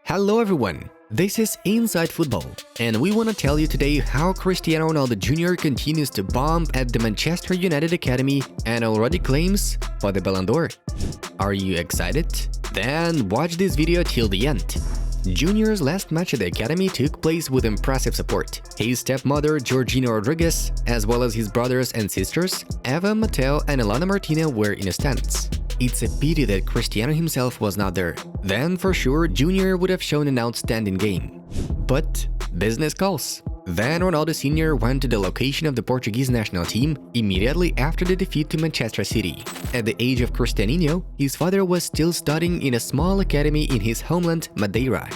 Hello everyone, this is Inside Football, and we want to tell you today how Cristiano Ronaldo Jr. continues to bomb at the Manchester United Academy and already claims for the Ballon d'Or. Are you excited? Then watch this video till the end. Junior's last match at the Academy took place with impressive support. His stepmother, Georgina Rodriguez, as well as his brothers and sisters, Eva, Mateo, and Elena Martina were in the stands. It's a pity that Cristiano himself was not there. Then, for sure, Junior would have shown an outstanding game. But business calls. Then Ronaldo Sr. went to the location of the Portuguese national team immediately after the defeat to Manchester City. At the age of Cristianinho, his father was still studying in a small academy in his homeland, Madeira.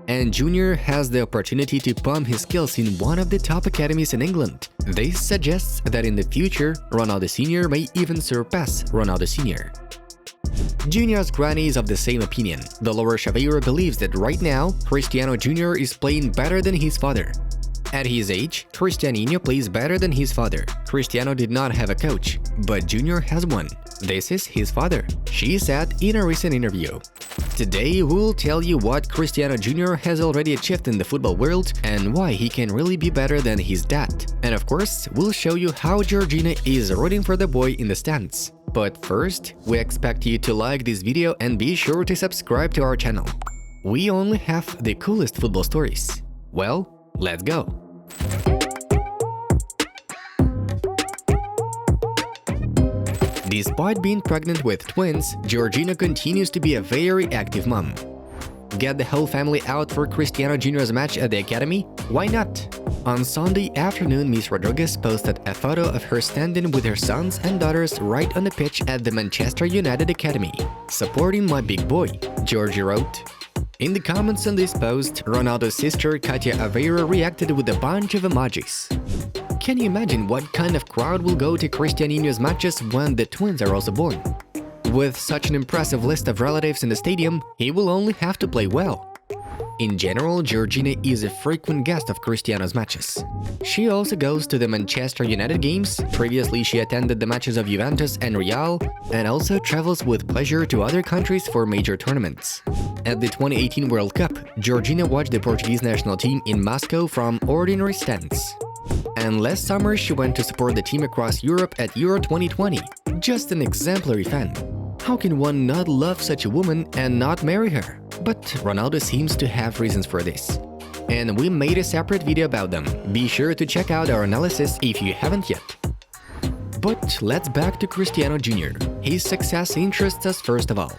And Junior has the opportunity to pump his skills in one of the top academies in England. This suggests that in the future, Ronaldo Sr. may even surpass Ronaldo Sr. Junior's granny is of the same opinion. Dolores Chaveiro believes that right now, Cristiano Jr. is playing better than his father. At his age, Cristianinho plays better than his father. Cristiano did not have a coach, but Junior has one. This is his father, she said in a recent interview. Today, we'll tell you what Cristiano Jr. has already achieved in the football world and why he can really be better than his dad. And of course, we'll show you how Georgina is rooting for the boy in the stands. But first, we expect you to like this video and be sure to subscribe to our channel. We only have the coolest football stories. Well, let's go! Despite being pregnant with twins, Georgina continues to be a very active mom. Get the whole family out for Cristiano Jr.'s match at the Academy? Why not? On Sunday afternoon, Miss Rodriguez posted a photo of her standing with her sons and daughters right on the pitch at the Manchester United Academy. "Supporting my big boy," Georgie wrote. In the comments on this post, Ronaldo's sister Katia Aveiro reacted with a bunch of emojis. Can you imagine what kind of crowd will go to Cristianinho's matches when the twins are also born? With such an impressive list of relatives in the stadium, he will only have to play well. In general, Georgina is a frequent guest of Cristiano's matches. She also goes to the Manchester United games. Previously, she attended the matches of Juventus and Real, and also travels with pleasure to other countries for major tournaments. At the 2018 World Cup, Georgina watched the Portuguese national team in Moscow from ordinary stands. And last summer, she went to support the team across Europe at Euro 2020. Just an exemplary fan. How can one not love such a woman and not marry her? But Ronaldo seems to have reasons for this. And we made a separate video about them. Be sure to check out our analysis if you haven't yet. But let's back to Cristiano Jr. His success interests us first of all.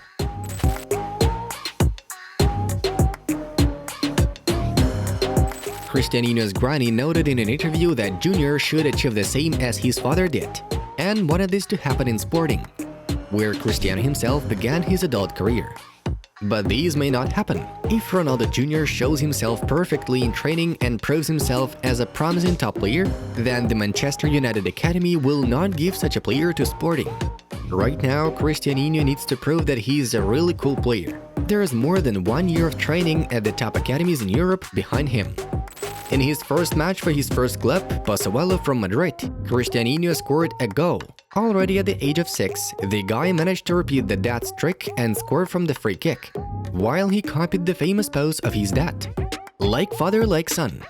Cristianinho's granny noted in an interview that Jr. should achieve the same as his father did, and wanted this to happen in sporting, where Cristiano himself began his adult career. But these may not happen. If Ronaldo Jr. shows himself perfectly in training and proves himself as a promising top player, then the Manchester United Academy will not give such a player to Sporting. Right now, Cristianinho needs to prove that he is a really cool player. There is more than 1 year of training at the top academies in Europe behind him. In his first match for his first club, Pozuelo from Madrid, Cristianinho scored a goal. Already at the age of 6, the guy managed to repeat the dad's trick and scored from the free kick, while he copied the famous pose of his dad. Like father, like son.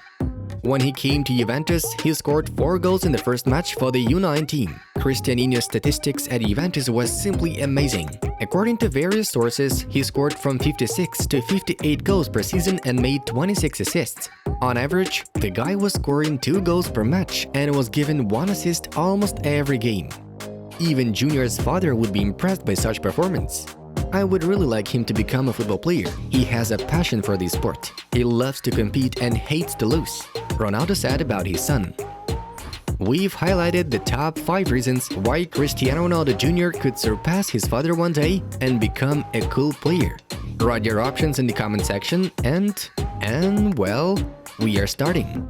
When he came to Juventus, he scored 4 goals in the first match for the U9 team. Cristianinho's statistics at Juventus was simply amazing. According to various sources, he scored from 56 to 58 goals per season and made 26 assists. On average, the guy was scoring 2 goals per match and was given 1 assist almost every game. Even Junior's father would be impressed by such performance. I would really like him to become a football player. He has a passion for this sport. He loves to compete and hates to lose, Ronaldo said about his son. We've highlighted the top 5 reasons why Cristiano Ronaldo Jr. could surpass his father one day and become a cool player. Write your options in the comment section and well, we are starting.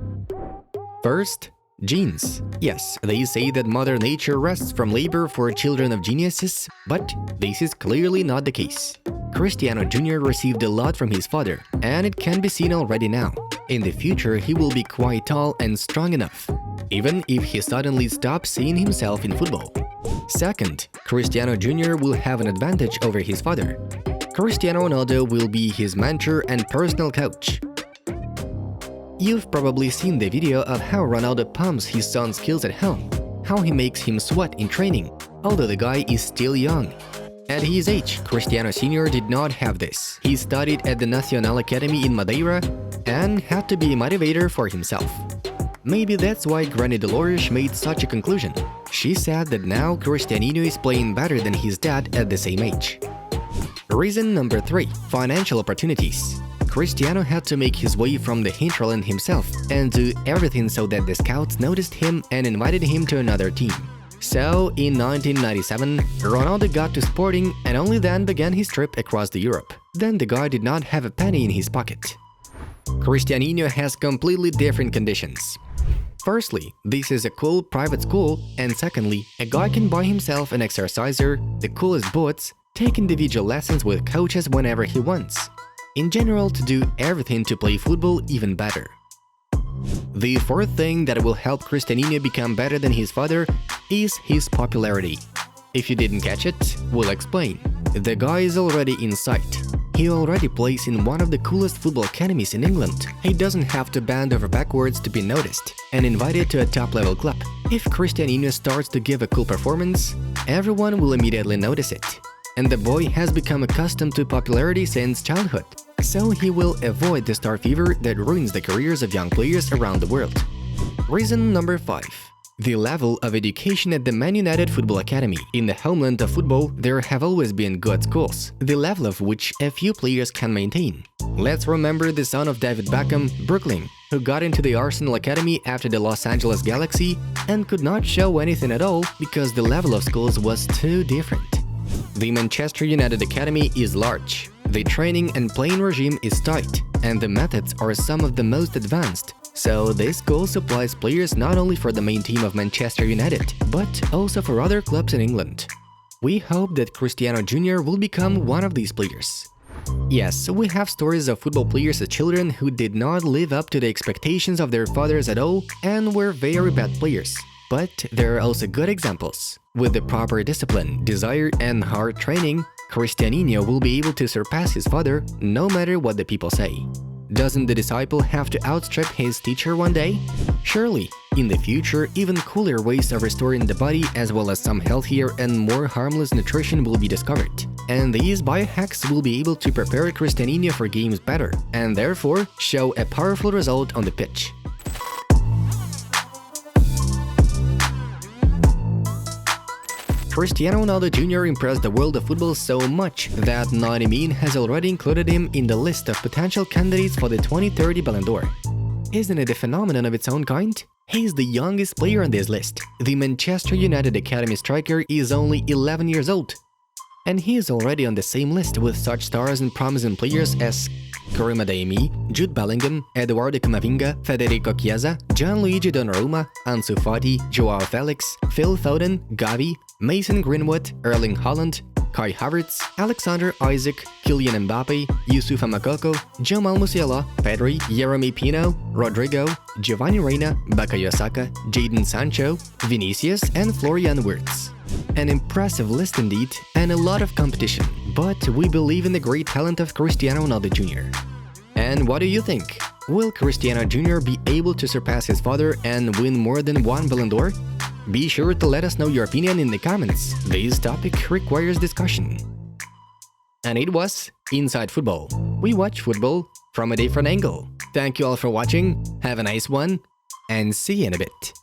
First, genes. Yes, they say that Mother Nature rests from labor for children of geniuses, but this is clearly not the case. Cristiano Jr. received a lot from his father, and it can be seen already now. In the future, he will be quite tall and strong enough, even if he suddenly stops seeing himself in football. Second, Cristiano Jr. will have an advantage over his father. Cristiano Ronaldo will be his mentor and personal coach. You've probably seen the video of how Ronaldo pumps his son's skills at home, how he makes him sweat in training, although the guy is still young. At his age, Cristiano Sr. did not have this. He studied at the Nacional Academy in Madeira and had to be a motivator for himself. Maybe that's why Granny Dolores made such a conclusion. She said that now Cristiano is playing better than his dad at the same age. Reason number 3. Financial opportunities. Cristiano had to make his way from the hinterland himself and do everything so that the scouts noticed him and invited him to another team. So, in 1997, Ronaldo got to Sporting and only then began his trip across Europe. Then the guy did not have a penny in his pocket. Cristiano has completely different conditions. Firstly, this is a cool private school, and secondly, a guy can buy himself an exerciser, the coolest boots, take individual lessons with coaches whenever he wants. In general, to do everything to play football even better. The fourth thing that will help Cristiano become better than his father is his popularity. If you didn't catch it, we'll explain. The guy is already in sight. He already plays in one of the coolest football academies in England. He doesn't have to bend over backwards to be noticed and invited to a top-level club. If Cristiano starts to give a cool performance, everyone will immediately notice it. And the boy has become accustomed to popularity since childhood, so he will avoid the star fever that ruins the careers of young players around the world. Reason number 5. The level of education at the Man United Football Academy. In the homeland of football, there have always been good schools, the level of which a few players can maintain. Let's remember the son of David Beckham, Brooklyn, who got into the Arsenal Academy after the Los Angeles Galaxy and could not show anything at all because the level of schools was too different. The Manchester United Academy is large, the training and playing regime is tight, and the methods are some of the most advanced. So this school supplies players not only for the main team of Manchester United, but also for other clubs in England. We hope that Cristiano Jr. will become one of these players. Yes, we have stories of football players as children who did not live up to the expectations of their fathers at all and were very bad players. But there are also good examples. With the proper discipline, desire, and hard training, Cristiano will be able to surpass his father no matter what the people say. Doesn't the disciple have to outstrip his teacher one day? Surely, in the future, even cooler ways of restoring the body as well as some healthier and more harmless nutrition will be discovered. And these biohacks will be able to prepare Cristiano for games better and therefore show a powerful result on the pitch. Cristiano Ronaldo Jr. impressed the world of football so much that 90 Min has already included him in the list of potential candidates for the 2030 Ballon d'Or. Isn't it a phenomenon of its own kind? He's the youngest player on this list. The Manchester United Academy striker is only 11 years old. And he is already on the same list with such stars and promising players as Karim Adeyemi, Jude Bellingham, Eduardo Camavinga, Federico Chiesa, Gianluigi Donnarumma, Ansu Fati, Joao Felix, Phil Foden, Gavi, Mason Greenwood, Erling Haaland, Kai Havertz, Alexander Isaac, Kylian Mbappe, Youssouf Makoko, Jamal Musiala, Pedri, Jeremy Pino, Rodrigo, Giovanni Reina, Bukayo Saka, Jadon Sancho, Vinicius, and Florian Wirtz. An impressive list indeed, and a lot of competition, but we believe in the great talent of Cristiano Ronaldo Jr. And what do you think? Will Cristiano Jr. be able to surpass his father and win more than one Ballon d'Or? Be sure to let us know your opinion in the comments. This topic requires discussion. And it was Inside Football. We watch football from a different angle. Thank you all for watching, have a nice one, and see you in a bit.